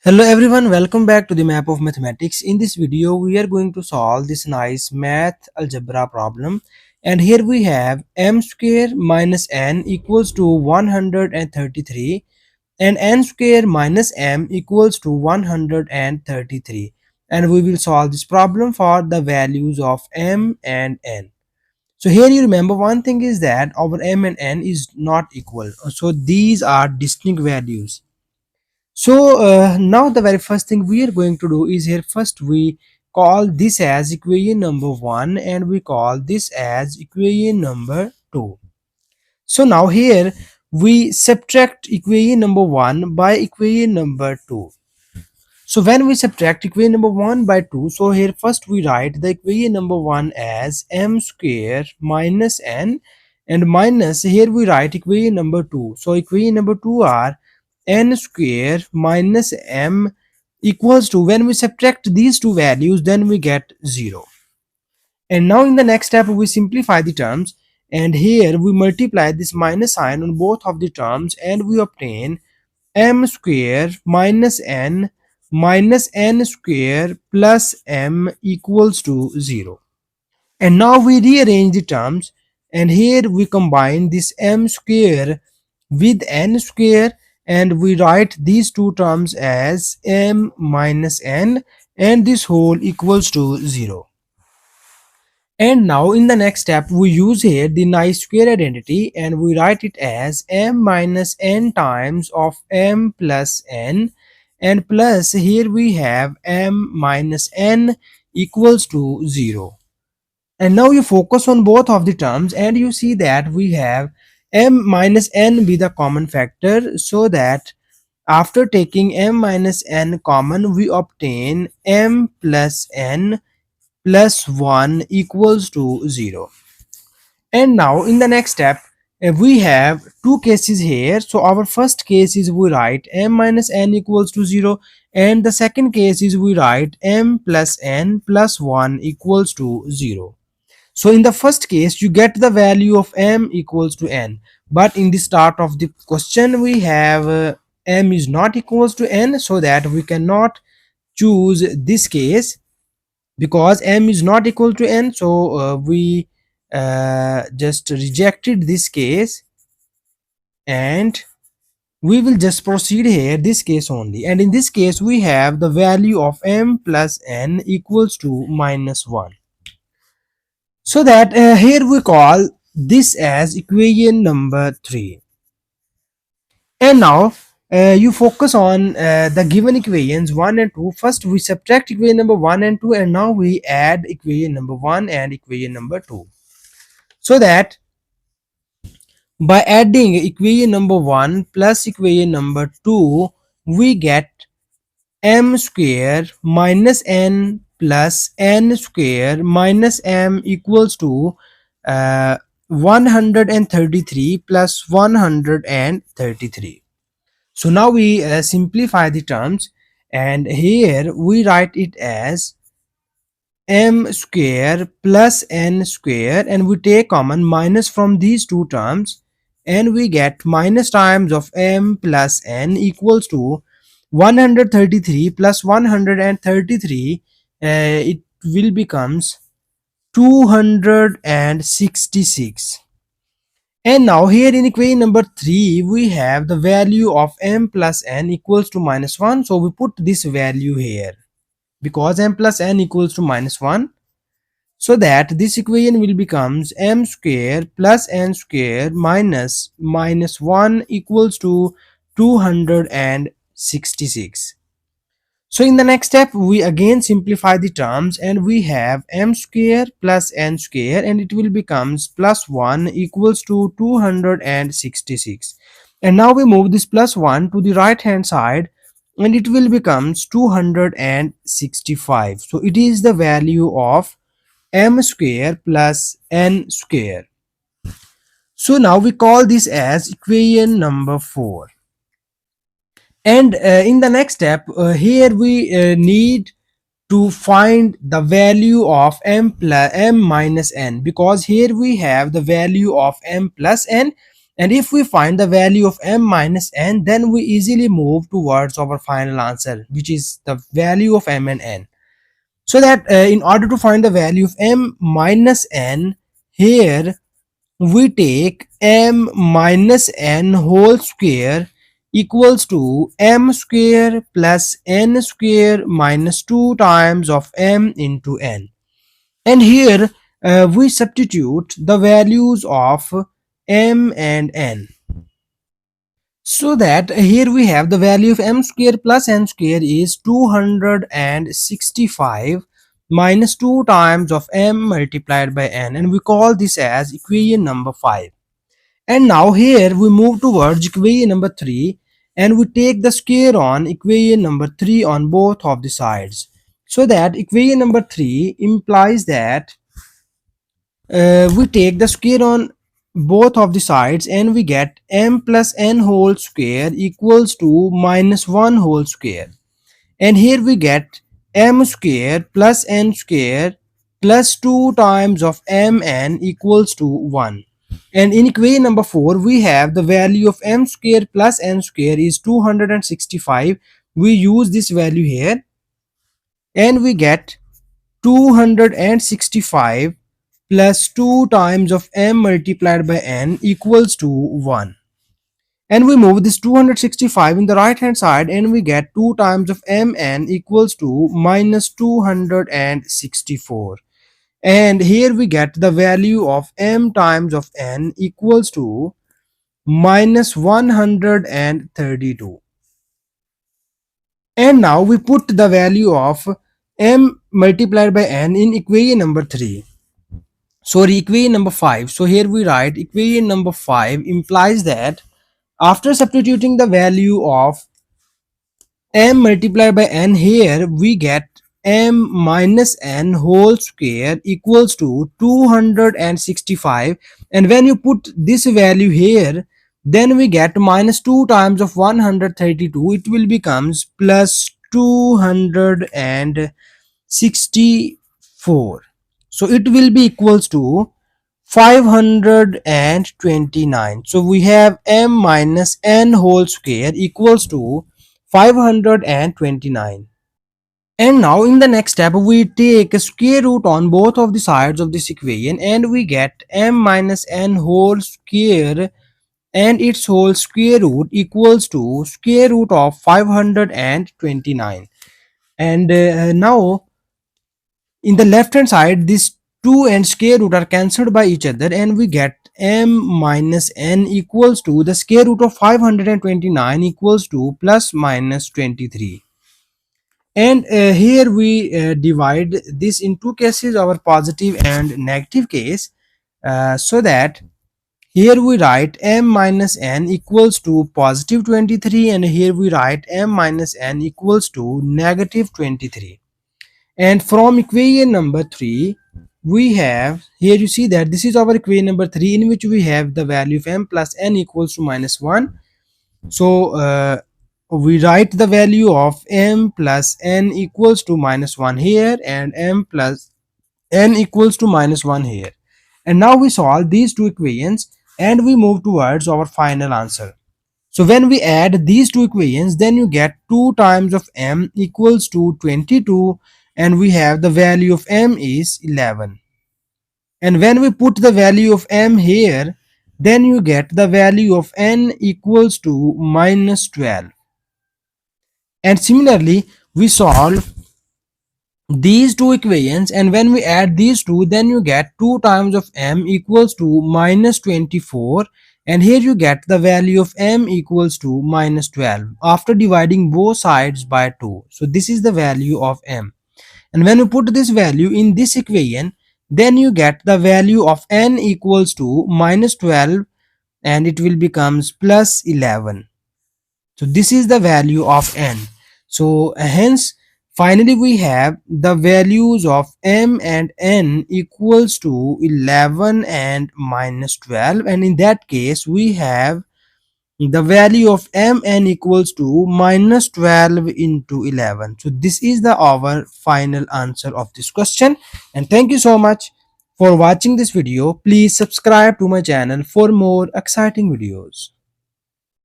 Hello everyone, welcome back to the map of mathematics. In this video we are going to solve this nice math algebra problem, and here we have m square minus n equals to 133 and n square minus m equals to 133, and we will solve this problem for the values of m and n. So here you remember one thing is that our m and n is not equal, so these are distinct values. So now the very first thing we are going to do is, here first we call this as equation number 1 and we call this as equation number 2. So now here we subtract equation number 1 by equation number 2. So when we subtract equation number 1 by 2, so here first we write the equation number 1 as m square minus n, and minus here we write equation number 2. So equation number 2 are n square minus m equals to, when we subtract these two values then we get 0. And now in the next step we simplify the terms, and here we multiply this minus sign on both of the terms and we obtain m square minus n square plus m equals to 0. And now we rearrange the terms, and here we combine this m square with n square, and we write these two terms as m minus n, and this whole equals to 0. And now in the next step we use here the nice square identity, and we write it as m minus n times of m plus n, and plus here we have m minus n equals to 0. And now you focus on both of the terms and you see that we have m minus n be the common factor, so that after taking m minus n common we obtain m plus n plus 1 equals to 0. And now in the next step we have two cases here. So our first case is we write m minus n equals to 0, and the second case is we write m plus n plus 1 equals to 0. So in the first case you get the value of m equals to n, but in the start of the question we have m is not equals to n, so that we cannot choose this case because m is not equal to n. So we just rejected this case, and we will just proceed here this case only, and in this case we have the value of m plus n equals to minus 1. So that here we call this as equation number 3. And now you focus on the given equations 1 and 2. First we subtract equation number 1 and 2, and now we add equation number 1 and equation number 2. So that by adding equation number 1 plus equation number 2 we get m square minus n plus n square minus m equals to 133 plus 133. So now we simplify the terms, and here we write it as m square plus n square, and we take common minus from these two terms, and we get minus times of m plus n equals to 133 plus 133, it will becomes 266. And now here in equation number 3 we have the value of m plus n equals to minus 1, so we put this value here because m plus n equals to minus 1, so that this equation will becomes m square plus n square minus 1 equals to 266. So in the next step we again simplify the terms, and we have m square plus n square, and it will becomes plus 1 equals to 266. And now we move this plus 1 to the right hand side, and it will becomes 265. So it is the value of m square plus n square. So now we call this as equation number 4. And in the next step here we need to find the value of m minus n, because here we have the value of m plus n, And if we find the value of m minus n, then we easily move towards our final answer, which is the value of m and n. So that in order to find the value of m minus n, here we take m minus n whole square equals to m square plus n square minus 2 times of m into n. And here we substitute the values of m and n. So that here we have the value of m square plus n square is 265 minus 2 times of m multiplied by n, and we call this as equation number 5. And now here we move towards equation number 3, and we take the square on equation number 3 on both of the sides. So that equation number 3 implies that we take the square on both of the sides, and we get m plus n whole square equals to minus 1 whole square. And here we get m square plus n square plus 2 times of mn equals to 1. And in equation number 4 we have the value of m square plus n square is 265. We use this value here, and we get 265 plus 2 times of m multiplied by n equals to 1. And we move this 265 in the right hand side, and we get 2 times of mn equals to minus 264. And here we get the value of m times of n equals to minus 132. And now we put the value of m multiplied by n in equation number 3. Sorry, equation number 5. So here we write equation number 5 implies that after substituting the value of m multiplied by n, here we get m minus n whole square equals to 265. And when you put this value here, then we get minus 2 times of 132. It will becomes plus 264. So it will be equals to 529. So we have m minus n whole square equals to 529. And now in the next step we take a square root on both of the sides of this equation, and we get m minus n whole square and its whole square root equals to square root of 529. And now in the left hand side, this 2 and square root are cancelled by each other, and we get m minus n equals to the square root of 529 equals to plus minus 23. And here we divide this in two cases, our positive and negative case, so that here we write m minus n equals to positive 23, and here we write m minus n equals to negative 23. And from equation number 3 we have, here you see that this is our equation number 3, in which we have the value of m plus n equals to minus 1. So we write the value of m plus n equals to minus 1 here, and m plus n equals to minus 1 here. And now we solve these two equations, and we move towards our final answer. So when we add these two equations, then you get 2 times of m equals to 22, and we have the value of m is 11. And when we put the value of m here, then you get the value of n equals to minus 12. And similarly, we solve these two equations, and when we add these two, then you get 2 times of m equals to minus 24, and here you get the value of m equals to minus 12 after dividing both sides by 2. So this is the value of m. And when you put this value in this equation, then you get the value of n equals to minus 12, and it will becomes plus 11. So this is the value of n. So hence finally we have the values of m and n equals to 11 and minus 12, and in that case we have the value of mn equals to minus 12 into 11. So this is the our final answer of this question. And thank you so much For watching this video, please subscribe to my channel for more exciting videos.